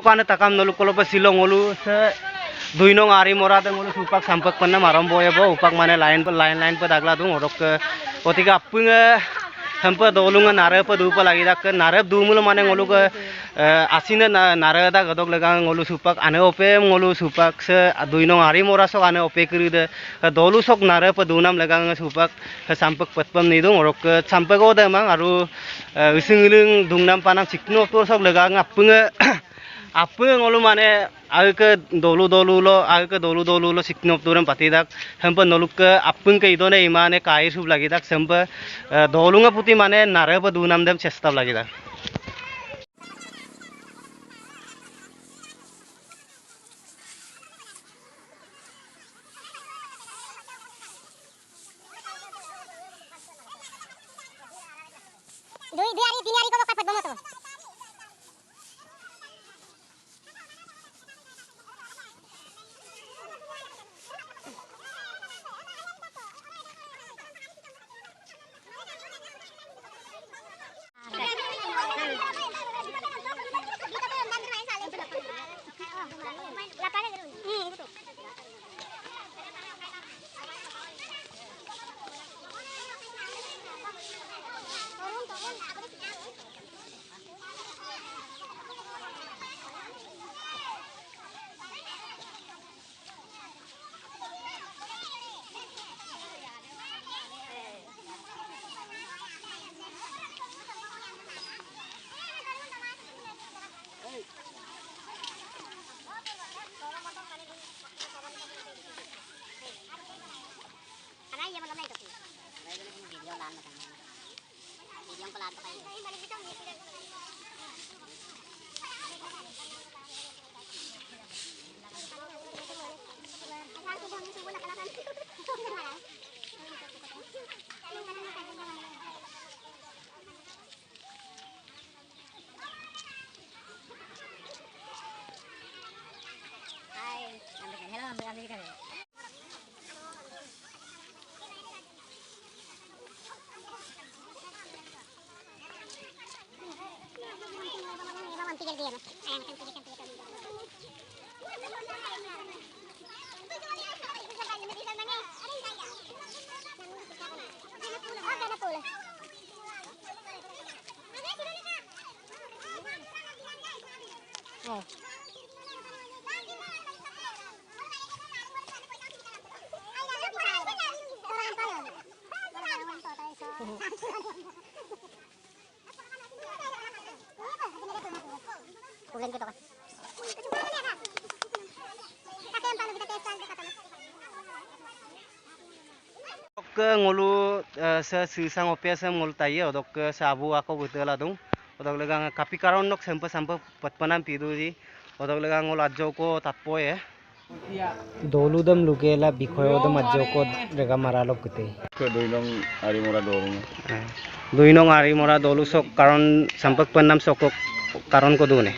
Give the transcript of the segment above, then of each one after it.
Kane takam nolu kolo pa silong olu se duinong ari mora te ngolu supak sampak panna maram boye bo upak mane line pa dagla dung orok otiga appunga hampa dolunga nare pa du pa lagi dak nare du mulu mane ngolu ke asina nare da gadok lega ngolu supak ane ope ngolu supak se duinong ari mora sok ane ope kiri de dolu sok nare pa dunam lega supak sampak patpam ni dung orok sampak ode mang aru usingling dungnam panam sikno to sok lega appunga apa ngolu mane agak dolu lo siknop turun pati dak hampa noluk ke apung ke idone imane kai sub lagi dak sampa dolunga puti mane nare pa dunam dem cesta lagi dak dua hari 3 hari kau kapat banget tuh. Kulen gitu kan. ke ngolu se sisang opia se ngolu taye odok ke sabu ako butela dung odok lega kapi karon nok sampa patpanam pidu ji odok lega ngolu ajjo ko tatpoye doludam lugela bikhoyodam ajjo ko lega maralok kute ke duinong ari mora dolung duinong ari mora dolu sok karon sampak panam sokok karon ko dune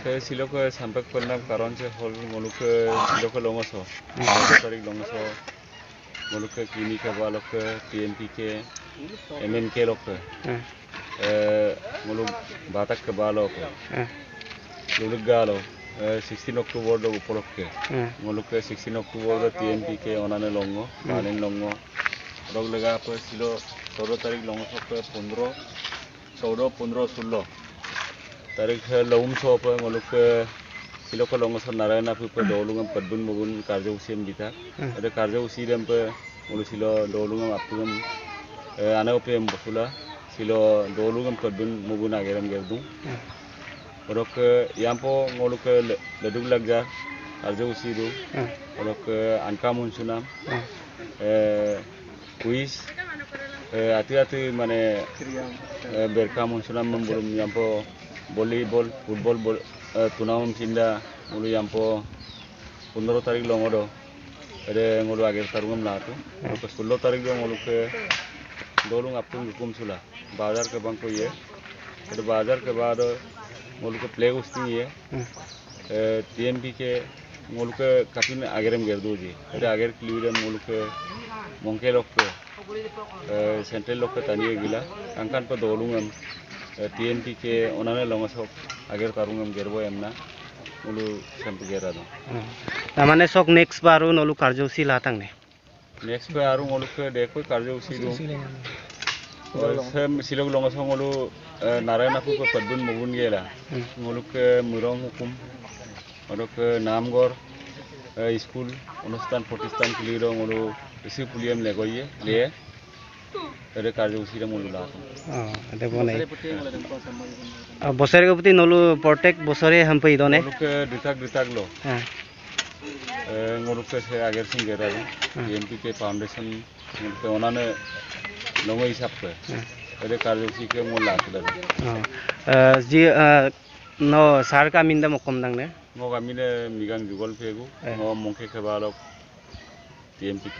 ke silok sampak panam karon se hol ngolu ke silok longoso tarik longoso ngolu ke kini ke balok ke TNP ke MNK lok ke ngolu batak ke balok lulu galo 16 Oktober do upolok ke ngolu ke 16 Oktober do TNP ke onane longo panen longo rog lega apa silo 16 tarik longo ke 15 14 15 16 tarik lawum so apa ngolu ke silo ko longo so narayana pu pe dolungam padbun mugun karja usiem dita ada karja usirem pe ngolu silo dolungam apugam ana upe mbosula silo dolungam padbun mugun ageram gerdung orok yampo ngolu ke ledug lagja karja usiru orok ankamun sunam kuis ati mane berkamun sunam membulum yampo volleyball football turnamen cinda ngulu yampo 15 tarik longodo ede ngulu ager tarungam latu ke 16 tarik do ngulu ke dolung apung hukum sula bazar ke bangko ye ede bazar ke bado ngulu ke play usting ye TMP ke ngulu ke kapin agerem gerdu ji ede ager kliwidem ngulu ke mongke lok ke central lok ke taniye gila angkan pe dolungam TNP ke onane longasok ager tarungam gerbo emna ngulu sampai gera dong. Namanya sok next baru nolu karjosi latang nih. Next baru ngulu ke deko karjo usi dong. Sem silog longo song ngulu narayana pu ke padbun mubun gela. Ngulu ke murong hukum. Ngulu ke namgor school অনুষ্ঠান প্রতিষ্ঠান খুলি রং ngulu isi puliam legoye le. Ada karjo usi dong ngulu latang. Ada boleh. Bosere ke putih nolu protect bosere hampa itu nih. Ngulu ke ditak lo. Ngulu ke saya agar singgera dong. TMPK Foundation ngulu ke onane longo hisap ke. Ada karjo usi ke ngulu latang. Ji no sar ka minda mokom dang nih. Ngo kami ne migang jugol pegu. Ngo mungkin kebalok TMPK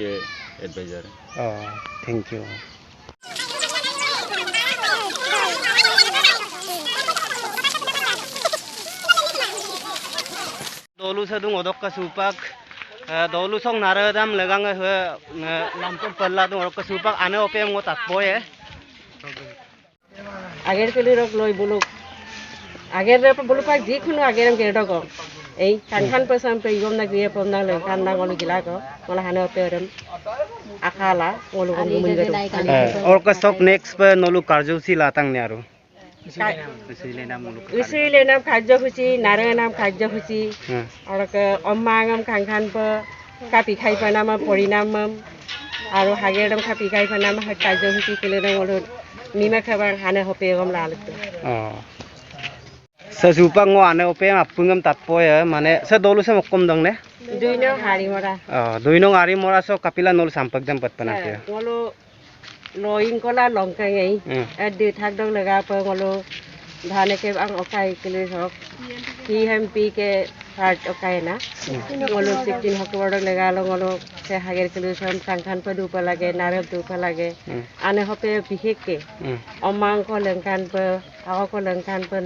advisor. Thank you. Dolu sedung odok ke supak, dolu song naradam legang lampur perla tu odok ke supak ane ope ngotak boy আগের কলি রক লই বুলুক আগের বুলুক পাক জি খুনো আগের এম কেডক এই কানখান পয়সাম পে ইগম না গিয়ে পম না লে কান না গলি গিলা ko mola hane ope rem akala ngolu ko mun gado और के sok next पे नolu karjosi latang nih aru usile nam khajjo khusi nare nam khajjo khusi और के ommangam kangkhan pe kapi khai pa nam porinam aru hagedam kapi khai pa nam khajjo khusi kele ngolu mima khabang hane hope gom la lek sesupak ngo ane ope apungam tatpoy mane se dolu se mokom dang nih দুই নং হাড়ি মরা দুই nong ari mora so kapila nol sampak dam pat panas ya ngolo loing kola longkai ei adi thak dong lega pa ngolo dhane ke ang okai kele sok TMP ke part okai na ngolo 16 October dong lega lo ngolo se hager kele som sangkhan pa du pa lage narab du pa lage ane hope bihek ke omang ko lengkan pa ako ko lengkan pa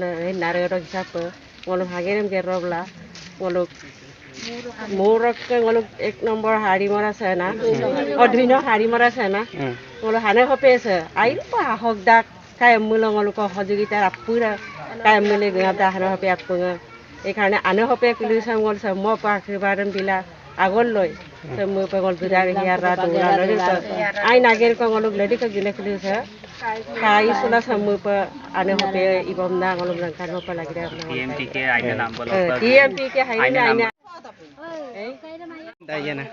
nare ro hisap pa ngolo hagerem ke robla ngolo মোরক ngolo এক নম্বর হাড়ি মরা আছে না অধৈন হাড়ি মরা আছে না ngolo হানে হপে আছে আইল পা হক দাক কাই মুলো ngolo ক সহযোগিতা আপুরা কাই মুলে গাদা হানে হপে আপুঙ এই কারণে আনে হপে কিলু সাম ngol সাম ম পা খবারম বিলা আগল লই সমু পে ngol দুরা হিয়ার রা দুরা লরি তো আই নাগের ক ngolo লেডি ক গিনে কিলু সা কাই সুলা সমু পে আনে হপে ইবম না ngolo লঙ্কান হপে লাগি TMP ke আইনা নাম বলো TMP ke হাইনা আইনা dah ya na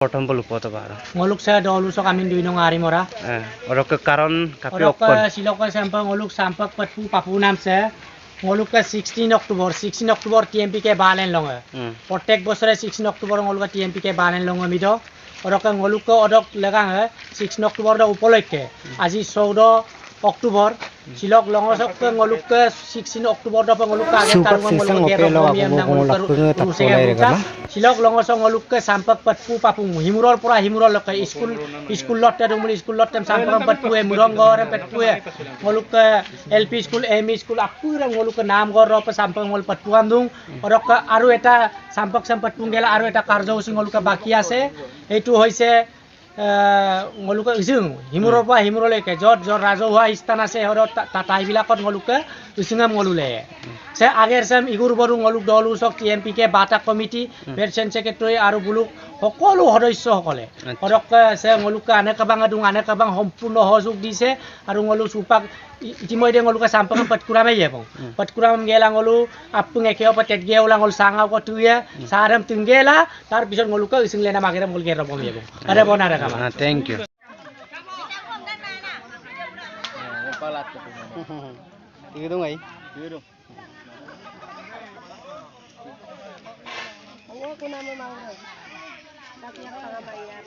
Potom belum foto baru. ngoluk sa dolu sok amin duino ngari mora Orang ke karon kapi orok okon. silok ka sampang ngoluk sampak patpu papu nam se ngoluk ka 16 October TMP ke balen longa protek bosore 16 October ngoluk ka TMP ke balen longa mido orok ngoluk ko odok legang 16 October da upolokke aji 14 October silok longosok ke ngoluk ke 16 October da ngoluk ka agen tarung ngoluk ke romiam na ngoluk silok longosok ngoluk ke sampak patpu papu himurol pura himurol ke school lot ta dumul school lot tem sampram patpu e murong gor patpu e ngoluk ke LP school ME school apura ngoluk ke naam gor ro pa sampang ngol patpu andung orok ke aru eta sampak patpu gela aru eta karjo usi ngoluk ke baki ase eitu hoise ngoluke usung himuror pa himuroleke jor rajohua istan ase horo tatai bilakot ngoluke usungam ngolule se ager sam igur boru ngoluk dolu sok TMP ke bata committee version secretary aru buluk সকলো সদস্য সকলে হৰক সে ngoluke ane kabang adung ane kabang সম্পূৰ্ণ সহযোগ দিছে আৰু ngolu সুপাক ইতিমধ্যে ngoluke sampang patkuram ai jebong patkuram gela ngolu apung ekhe patet geula ngol sangau ko tuya saram tunggela tar pisot ngoluke usung lena magere ngol gero bom jebong ada bonara kama Thank you. Itu dong ai. Iya dong. Aku nama mau. Tapi yang sangat bayar.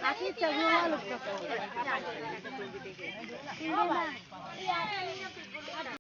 Aku cuma lupa.